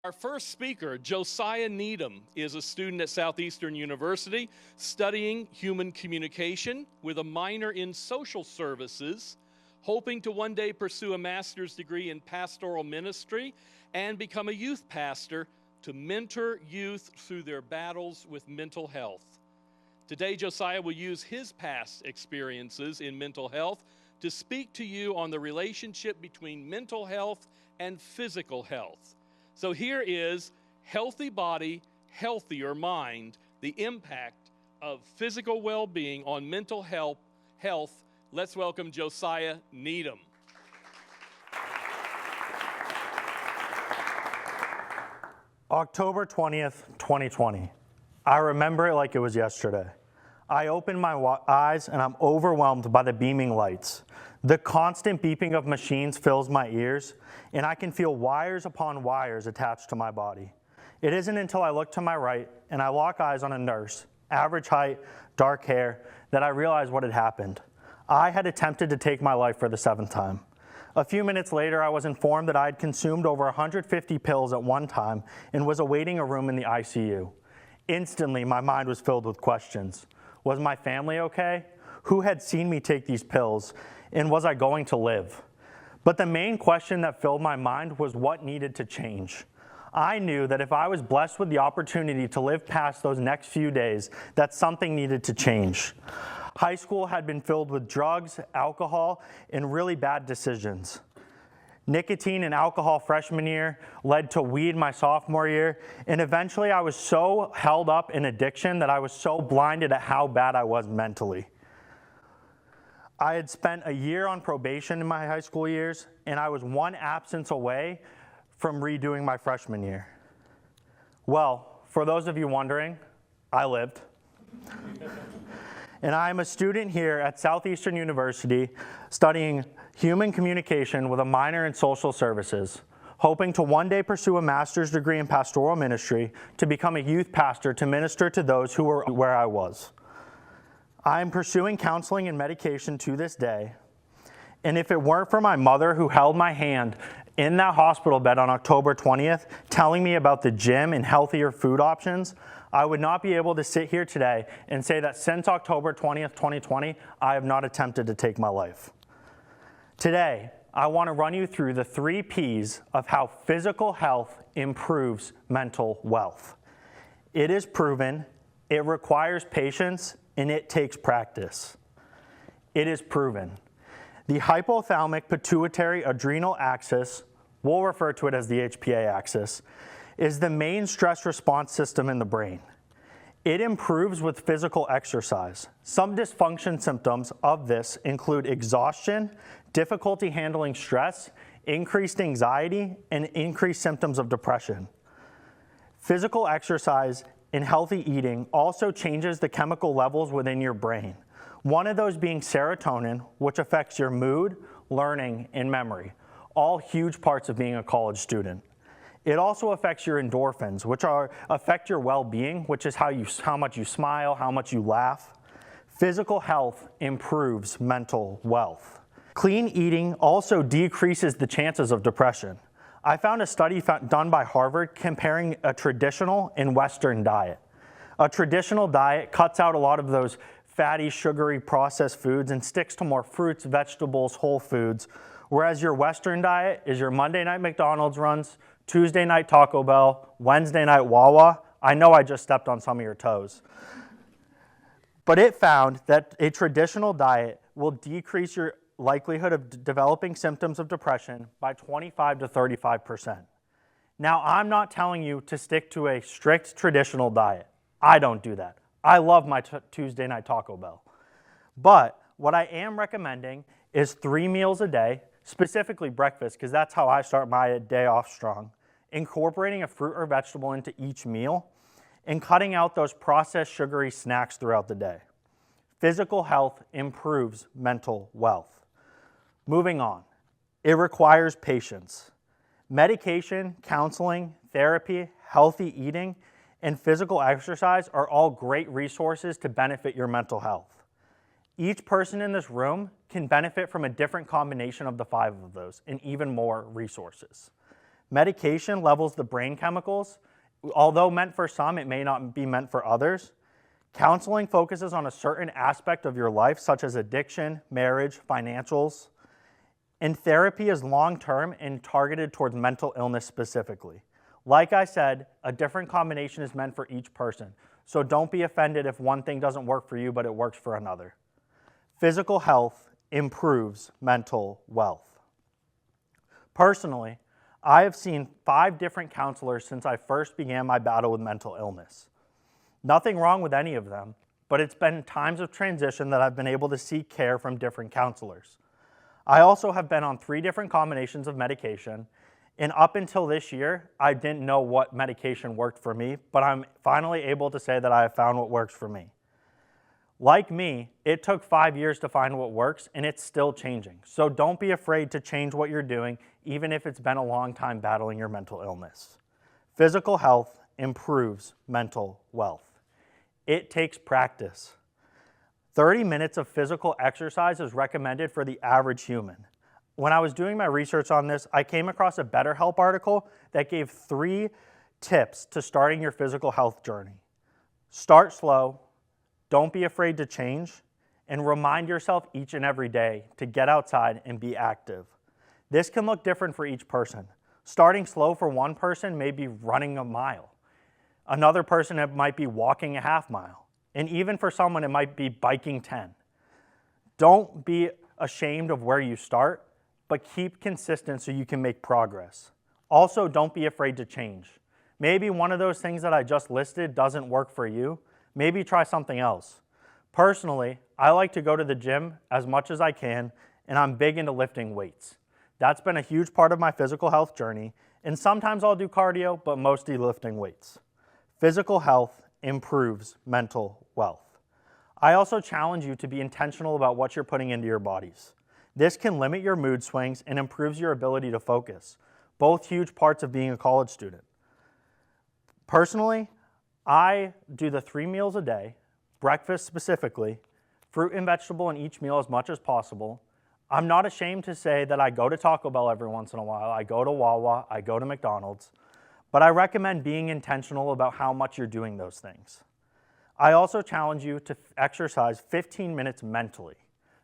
Our first speaker, Josiah Needham, is a student at Southeastern University studying human communication with a minor in social services, hoping to one day pursue a master's degree in pastoral ministry and become a youth pastor to mentor youth through their battles with mental health. Today, Josiah will use his past experiences in mental health to speak to you on the relationship between mental health and physical health. So here is Healthy Body, Healthier Mind, the impact of physical well-being on mental health. Let's welcome Josiah Needham. October 20th, 2020. I remember it like it was yesterday. I open my eyes and I'm overwhelmed by the beaming lights. The constant beeping of machines fills my ears, and I can feel wires upon wires attached to my body. It isn't until I look to my right and I lock eyes on a nurse, average height, dark hair, that I realize what had happened. I had attempted to take my life for the 7th time. A few minutes later, I was informed that I had consumed over 150 pills at one time and was awaiting a room in the ICU. Instantly, my mind was filled with questions. Was my family okay? Who had seen me take these pills? And was I going to live? But the main question that filled my mind was what needed to change. I knew that if I was blessed with the opportunity to live past those next few days, that something needed to change. High school had been filled with drugs, alcohol, and really bad decisions. Nicotine and alcohol freshman year led to weed my sophomore year, and eventually I was so held up in addiction that I was so blinded at how bad I was mentally. I had spent a year on probation in my high school years, and I was one absence away from redoing my freshman year. Well, for those of you wondering, I lived. And I am a student here at Southeastern University studying human communication with a minor in social services, hoping to one day pursue a master's degree in pastoral ministry to become a youth pastor to minister to those who were where I was. I am pursuing counseling and medication to this day, and if it weren't for my mother who held my hand in that hospital bed on October 20th, telling me about the gym and healthier food options, I would not be able to sit here today and say that since October 20th, 2020, I have not attempted to take my life. Today, I want to run you through the 3 P's of how physical health improves mental wealth. It is proven, it requires patience, and it takes practice. It is proven. The hypothalamic pituitary adrenal axis, we'll refer to it as the HPA axis, is the main stress response system in the brain. It improves with physical exercise. Some dysfunction symptoms of this include exhaustion, difficulty handling stress, increased anxiety, and increased symptoms of depression. Physical exercise and healthy eating also changes the chemical levels within your brain. One of those being serotonin, which affects your mood, learning, and memory, all huge parts of being a college student. It also affects your endorphins, which affect your well-being, which is how much you smile, how much you laugh. Physical health improves mental wealth. Clean eating also decreases the chances of depression. I found a study done by Harvard comparing a traditional and Western diet. A traditional diet cuts out a lot of those fatty, sugary, processed foods and sticks to more fruits, vegetables, whole foods, whereas your Western diet is your Monday night McDonald's runs, Tuesday night Taco Bell, Wednesday night Wawa. I know I just stepped on some of your toes. But it found that a traditional diet will decrease your likelihood of developing symptoms of depression by 25 to 35%. Now, I'm not telling you to stick to a strict traditional diet. I don't do that. I love my Tuesday night Taco Bell. But what I am recommending is 3 meals a day, specifically breakfast, because that's how I start my day off strong, incorporating a fruit or vegetable into each meal, and cutting out those processed sugary snacks throughout the day. Physical health improves mental wealth. Moving on, it requires patience. Medication, counseling, therapy, healthy eating, and physical exercise are all great resources to benefit your mental health. Each person in this room can benefit from a different combination of the 5 of those and even more resources. Medication levels the brain chemicals. Although meant for some, it may not be meant for others. Counseling focuses on a certain aspect of your life, such as addiction, marriage, financials. And therapy is long-term and targeted towards mental illness specifically. Like I said, a different combination is meant for each person. So don't be offended if one thing doesn't work for you, but it works for another. Physical health improves mental wealth. Personally, I have seen 5 different counselors since I first began my battle with mental illness. Nothing wrong with any of them, but it's been times of transition that I've been able to seek care from different counselors. I also have been on 3 different combinations of medication, and up until this year, I didn't know what medication worked for me, but I'm finally able to say that I have found what works for me. Like me, it took 5 years to find what works, and it's still changing. So don't be afraid to change what you're doing, even if it's been a long time battling your mental illness. Physical health improves mental wealth. It takes practice. 30 minutes of physical exercise is recommended for the average human. When I was doing my research on this, I came across a BetterHelp article that gave 3 tips to starting your physical health journey. Start slow, don't be afraid to change, and remind yourself each and every day to get outside and be active. This can look different for each person. Starting slow for one person may be running a mile. Another person, it might be walking a half mile. And even for someone, it might be biking 10. Don't be ashamed of where you start, but keep consistent so you can make progress. Also, don't be afraid to change. Maybe one of those things that I just listed doesn't work for you. Maybe try something else. Personally, I like to go to the gym as much as I can, and I'm big into lifting weights. That's been a huge part of my physical health journey, and sometimes I'll do cardio, but mostly lifting weights. Physical health improves mental wealth. I also challenge you to be intentional about what you're putting into your bodies. This can limit your mood swings and improves your ability to focus, both huge parts of being a college student. Personally, I do the 3 meals a day, breakfast specifically, fruit and vegetable in each meal as much as possible. I'm not ashamed to say that I go to Taco Bell every once in a while, I go to Wawa, I go to McDonald's, but I recommend being intentional about how much you're doing those things. I also challenge you to exercise 15 minutes mentally.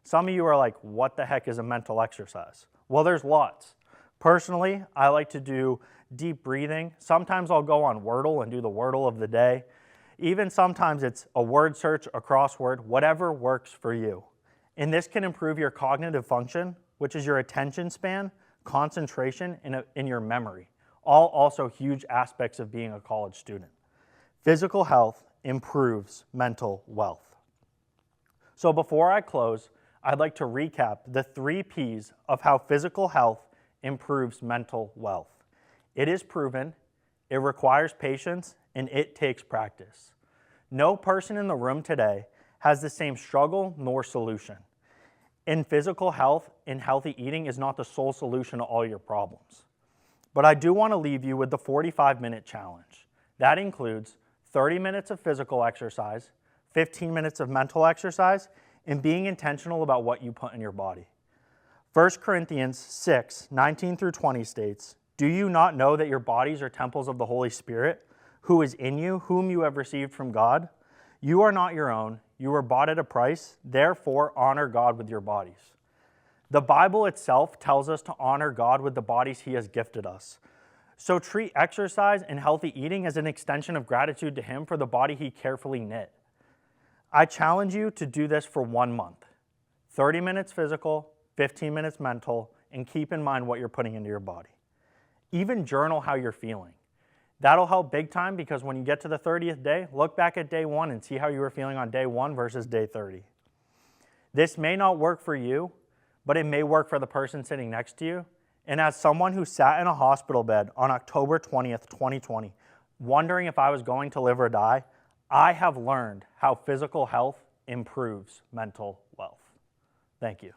Some of you are like, what the heck is a mental exercise? Well, there's lots. Personally, I like to do deep breathing. Sometimes I'll go on Wordle and do the Wordle of the day. Even sometimes it's a word search, a crossword, whatever works for you. And this can improve your cognitive function, which is your attention span, concentration, and your memory. All also huge aspects of being a college student. Physical health improves mental wealth. So before I close, I'd like to recap the 3 P's of how physical health improves mental wealth. It is proven, it requires patience, and it takes practice. No person in the room today has the same struggle nor solution. And physical health and healthy eating is not the sole solution to all your problems. But I do want to leave you with the 45-minute challenge. That includes 30 minutes of physical exercise, 15 minutes of mental exercise, and being intentional about what you put in your body. 1 Corinthians 6, 19 through 20 states, "Do you not know that your bodies are temples of the Holy Spirit, who is in you, whom you have received from God? You are not your own. You were bought at a price. Therefore, honor God with your bodies." The Bible itself tells us to honor God with the bodies He has gifted us. So treat exercise and healthy eating as an extension of gratitude to Him for the body He carefully knit. I challenge you to do this for 1 month. 30 minutes physical, 15 minutes mental, and keep in mind what you're putting into your body. Even journal how you're feeling. That'll help big time because when you get to the 30th day, look back at day 1 and see how you were feeling on day 1 versus day 30. This may not work for you, but it may work for the person sitting next to you. And as someone who sat in a hospital bed on October 20th, 2020, wondering if I was going to live or die, I have learned how physical health improves mental wealth. Thank you.